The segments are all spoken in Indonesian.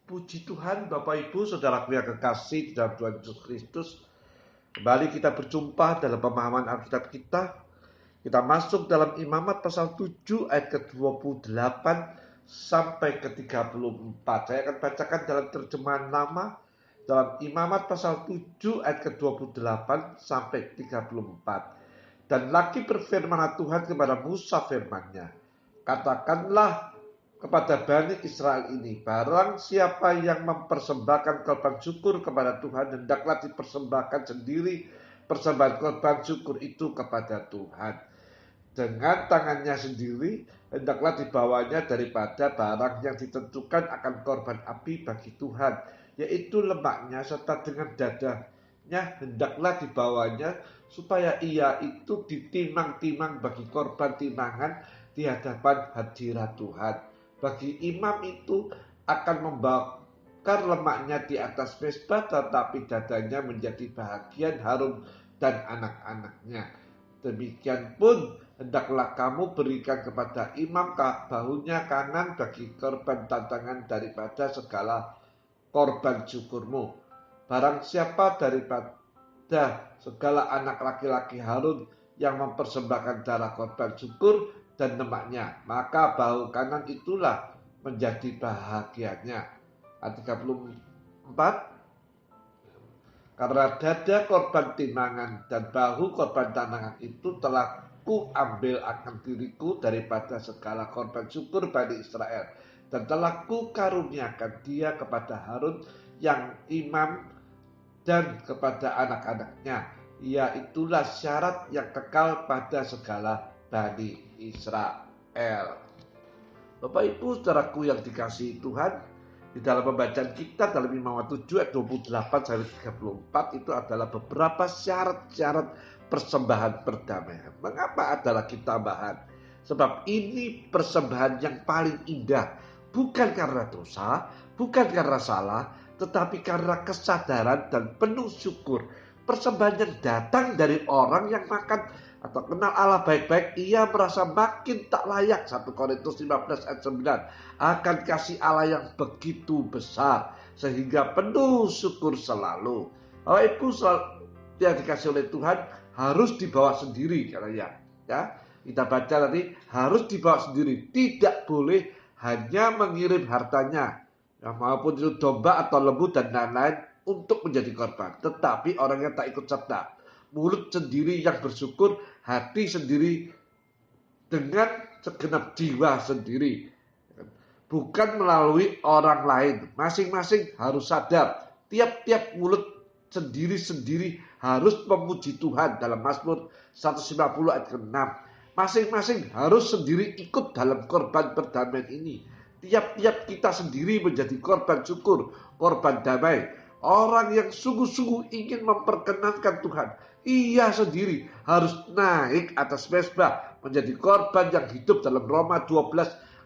Puji Tuhan, Bapak Ibu, saudaraku yang kekasih di dalam Tuhan Yesus Kristus. Kembali kita berjumpa dalam pemahaman Alkitab kita. Kita masuk dalam Imamat pasal 7 ayat ke-28 sampai ke-34. Saya akan bacakan dalam terjemahan lama. Dalam Imamat pasal 7 ayat ke-28 sampai 34. Dan lagi berfirmanlah Tuhan kepada Musa firman-Nya, katakanlah kepada Bani Israel ini, barang siapa yang mempersembahkan korban syukur kepada Tuhan, hendaklah dipersembahkan sendiri persembahan korban syukur itu kepada Tuhan. Dengan tangannya sendiri, hendaklah dibawanya daripada barang yang ditentukan akan korban api bagi Tuhan, yaitu lemaknya serta dengan dadanya hendaklah dibawanya, supaya ia itu ditimang-timang bagi korban timangan di hadapan hadirat Tuhan. Bagi imam itu akan membakar lemaknya di atas mezbah, tetapi dadanya menjadi bahagian Harun dan anak-anaknya. Demikian pun hendaklah kamu berikan kepada imam bahunya kanan bagi korban tantangan daripada segala korban syukurmu. Barang siapa daripada segala anak laki-laki Harun yang mempersembahkan darah korban syukur dan lemaknya, maka bahu kanan itulah menjadi bahagiannya. Ayat 34. Karena dada korban timangan dan bahu korban tantangan itu telah kuambil akan diriku daripada segala korban syukur Bani Israel, dan telah kukaruniakan dia kepada Harun yang imam dan kepada anak-anaknya. Ia itulah syarat yang kekal pada segala Bani Israel. Bapak Ibu saudaraku yang dikasihi Tuhan, di dalam pembacaan kita dalam Imamat 7 ayat 28 sampai 34 itu adalah beberapa syarat-syarat persembahan perdamaian. Mengapa ada lagi tambahan? Sebab ini persembahan yang paling indah, bukan karena dosa, bukan karena salah, tetapi karena kesadaran dan penuh syukur. Persembahan yang datang dari orang yang makan atau kenal Allah baik-baik, ia merasa makin tak layak. 1 Korintus 15 ayat 9. Akan kasih Allah yang begitu besar, sehingga penuh syukur selalu. Bapak Ibu yang dikasih oleh Tuhan harus dibawa sendiri katanya. Ya, kita baca tadi harus dibawa sendiri, tidak boleh hanya mengirim hartanya, ya, maupun itu domba atau lembu dan lain-lain untuk menjadi korban. Tetapi orang yang tak ikut serta, mulut sendiri yang bersyukur, hati sendiri dengan segenap jiwa sendiri, bukan melalui orang lain. Masing-masing harus sadar, tiap-tiap mulut sendiri-sendiri harus memuji Tuhan. Dalam Mazmur 150 ayat ke-6, masing-masing harus sendiri ikut dalam korban perdamaian ini. Tiap-tiap kita sendiri menjadi korban syukur, korban damai. Orang yang sungguh-sungguh ingin memperkenankan Tuhan, ia sendiri harus naik atas mezbah menjadi korban yang hidup. Dalam Roma 12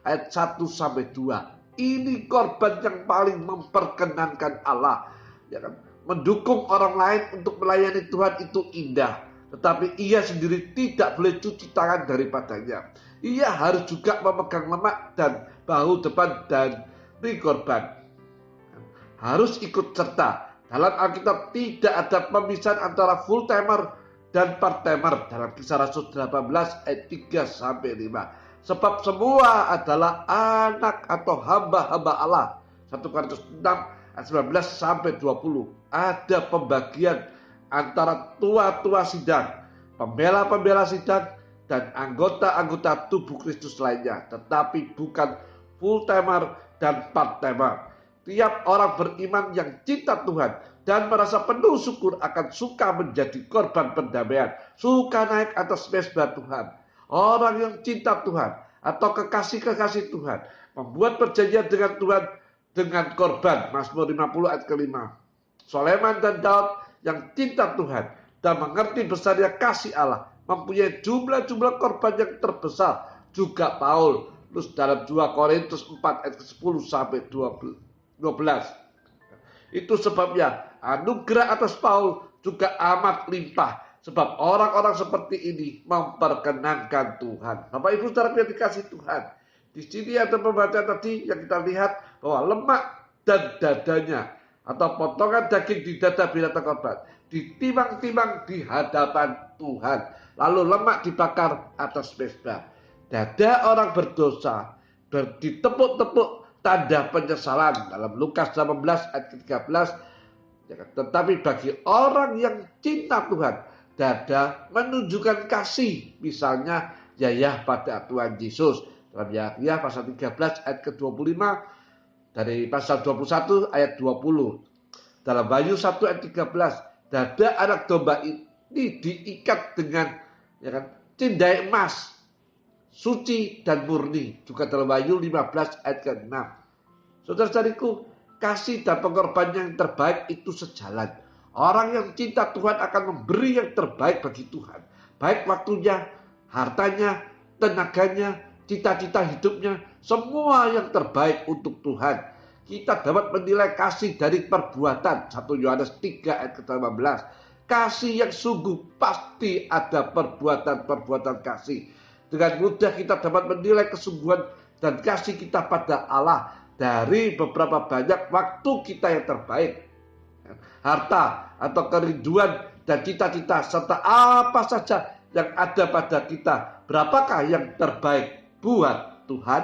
ayat 1 sampai 2. Ini korban yang paling memperkenankan Allah, ya kan? Mendukung orang lain untuk melayani Tuhan itu indah, tetapi ia sendiri tidak boleh cuci tangan daripadanya. Ia harus juga memegang lemak dan bahu depan dari korban, harus ikut serta. Dalam Alkitab tidak ada pemisahan antara full timer dan part timer dalam Kisah Rasul 18 ayat 3 sampai 5. Sebab semua adalah anak atau hamba-hamba Allah. 1 Korintus 6 ayat 19 sampai 20. Ada pembagian antara tua-tua sidang, pembela-pembela sidang, dan anggota-anggota tubuh Kristus lainnya, tetapi bukan full timer dan part timer. Tiap orang beriman yang cinta Tuhan dan merasa penuh syukur akan suka menjadi korban perdamaian, suka naik atas mezbah Tuhan. Orang yang cinta Tuhan atau kekasih-kekasih Tuhan membuat perjanjian dengan Tuhan dengan korban. Mazmur 50 ayat ke-5. Sulaiman dan Daud yang cinta Tuhan dan mengerti besarnya kasih Allah mempunyai jumlah-jumlah korban yang terbesar. Juga Paulus dalam 2 Korintus 4 ayat ke-10 sampai 12. Itu sebabnya anugerah atas Paul juga amat limpah, sebab orang-orang seperti ini memperkenankan Tuhan. Bapak Ibu saudara yang dikasih Tuhan, di sini ada pembacaan tadi yang kita lihat bahwa lemak dan dadanya atau potongan daging di dada binatang korban ditimang-timang di hadapan Tuhan, lalu lemak dibakar atas mezbah. Dada orang berdosa ditepuk-tepuk tanda penyesalan dalam Lukas 18 ayat ke-13. Tetapi bagi orang yang cinta Tuhan, dada menunjukkan kasih, misalnya yayah pada Tuhan Yesus dalam Yahya pasal 13 ayat ke-25, dari pasal 21 ayat 20. Dalam Wahyu 1 ayat 13, dada anak domba ini diikat dengan tindai emas, suci dan murni. Juga dalam Wahyu 15 ayat ke-6. Saudara-saudariku, kasih dan pengorbanan yang terbaik itu sejalan. Orang yang cinta Tuhan akan memberi yang terbaik bagi Tuhan. Baik waktunya, hartanya, tenaganya, cita-cita hidupnya, semua yang terbaik untuk Tuhan. Kita dapat menilai kasih dari perbuatan. 1 Yohanes 3 ayat ke-18. Kasih yang sungguh pasti ada perbuatan-perbuatan kasih. Dengan mudah kita dapat menilai kesungguhan dan kasih kita pada Allah dari beberapa banyak waktu kita yang terbaik. Harta atau kerinduan dan cita-cita serta apa saja yang ada pada kita, berapakah yang terbaik buat Tuhan?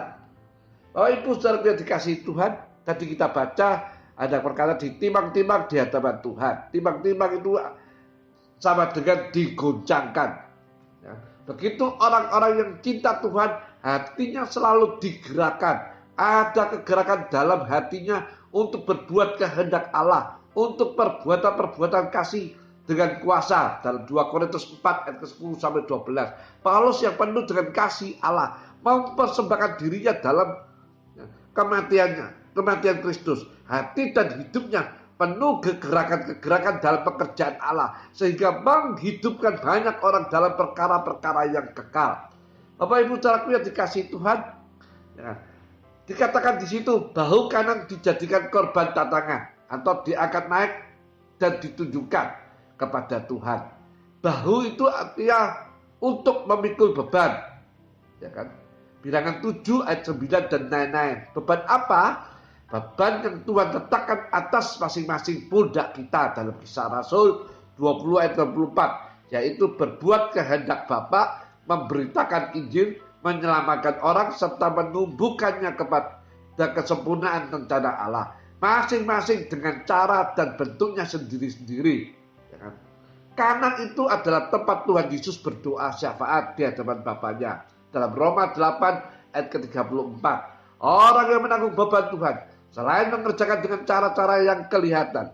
Oh, ibu saudara yang dikasihi Tuhan, tadi kita baca ada perkara ditimang-timang di hadapan Tuhan. Timang-timang itu sama dengan digoncangkan. Begitu orang-orang yang cinta Tuhan, hatinya selalu digerakkan. Ada kegerakan dalam hatinya untuk berbuat kehendak Allah, untuk perbuatan-perbuatan kasih dengan kuasa. Dalam 2 Korintus 4 ayat ke-10 sampai 12. Paulus yang penuh dengan kasih Allah mempersembahkan dirinya dalam kematian Kristus. Hati dan hidupnya penuh kegerakan-kegerakan dalam pekerjaan Allah, sehingga menghidupkan banyak orang dalam perkara-perkara yang kekal. Bapak Ibu saudaraku yang dikasihi Tuhan, dikatakan di situ bahu kanan dijadikan korban tatangan atau diangkat naik dan ditunjukkan kepada Tuhan. Bahu itu artinya untuk memikul beban, ya kan? Bilangan 7 ayat 9 dan lain-lain. Beban apa? Beban yang Tuhan letakkan atas masing-masing pundak kita dalam Kisah Rasul 20 ayat 24, yaitu berbuat kehendak Bapa, memberitakan Injil, menyelamatkan orang, serta menumbuhkannya kepada kesempurnaan rencana Allah. Masing-masing dengan cara dan bentuknya sendiri-sendiri. Kanan itu adalah tempat Tuhan Yesus berdoa syafaat di hadapan Bapanya. Dalam Roma 8 ayat ke-34. Orang yang menanggung beban Tuhan, selain mengerjakan dengan cara-cara yang kelihatan,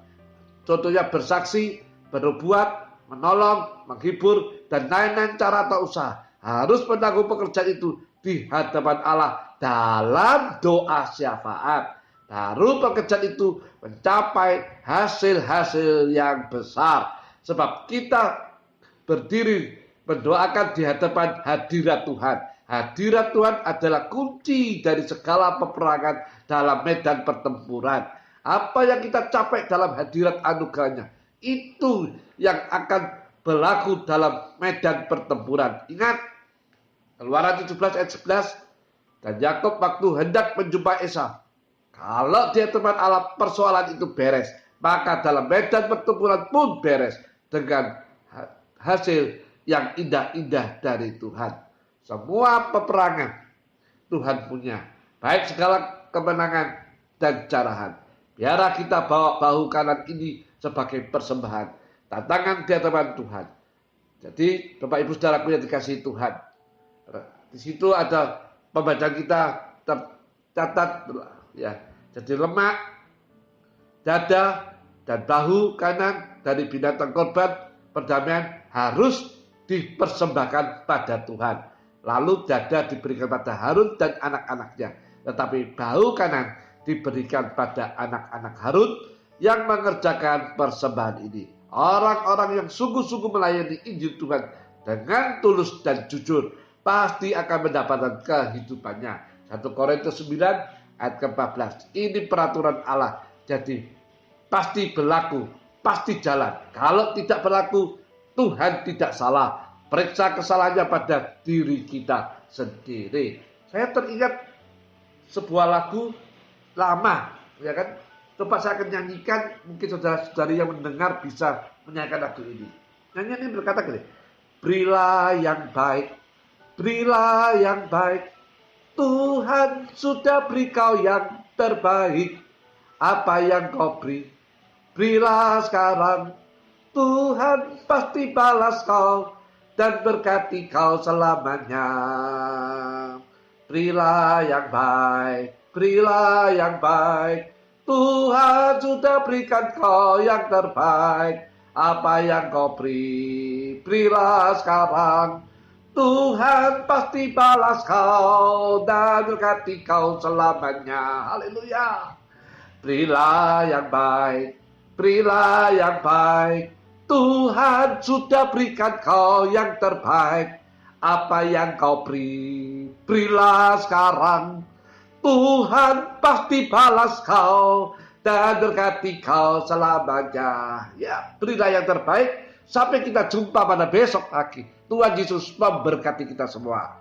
contohnya bersaksi, berbuat, menolong, menghibur, dan lain-lain cara atau usaha, harus menanggung pekerjaan itu di hadapan Allah dalam doa syafaat. Baru pekerjaan itu mencapai hasil-hasil yang besar. Sebab kita berdiri mendoakan di hadapan hadirat Tuhan. Hadirat Tuhan adalah kunci dari segala peperangan dalam medan pertempuran. Apa yang kita capai dalam hadirat anugerahnya, itu yang akan berlaku dalam medan pertempuran. Ingat, Keluaran 17 ayat 11, dan Yakub waktu hendak menjumpai Esau, kalau di hadapan Allah persoalan itu beres, maka dalam medan pertempuran pun beres dengan hasil yang indah-indah dari Tuhan. Semua peperangan Tuhan punya, baik segala kemenangan dan carahan. Biarlah kita bawa bahu kanan ini sebagai persembahan, tantangan di hadapan Tuhan. Jadi Bapak Ibu saudaraku yang dikasihi Tuhan, di situ ada pembacaan kita tercatat ya. Jadi lemak, dada, dan bahu kanan dari binatang korban perdamaian harus dipersembahkan pada Tuhan. Lalu dada diberikan pada Harun dan anak-anaknya. Tetapi bahu kanan diberikan pada anak-anak Harun yang mengerjakan persembahan ini. Orang-orang yang sungguh-sungguh melayani Injil Tuhan dengan tulus dan jujur pasti akan mendapatkan kehidupannya. 1 Korintus 9 ayat ke-14. Ini peraturan Allah. Jadi pasti berlaku, pasti jalan. Kalau tidak berlaku, Tuhan tidak salah. Periksa kesalahannya pada diri kita sendiri. Saya teringat sebuah lagu lama, ya kan? Coba saya akan nyanyikan, mungkin saudara-saudari yang mendengar bisa menyanyikan lagu ini. Nyanyian ini berkata gini, berilah yang baik, berilah yang baik, Tuhan sudah beri kau yang terbaik. Apa yang kau beri, berilah sekarang, Tuhan pasti balas kau dan berkati kau selamanya. Berilah yang baik, berilah yang baik, Tuhan sudah berikan kau yang terbaik. Apa yang kau beri, berilah sekarang, Tuhan pasti balas kau dan berkati kau selamanya. Haleluya. Berilah yang baik, berilah yang baik, Tuhan sudah berikan kau yang terbaik. Apa yang kau beri, berilah sekarang, Tuhan pasti balas kau dan berkati kau selamanya. Ya, berilah yang terbaik. Sampai kita jumpa pada besok lagi. Tuhan Yesus memberkati kita semua.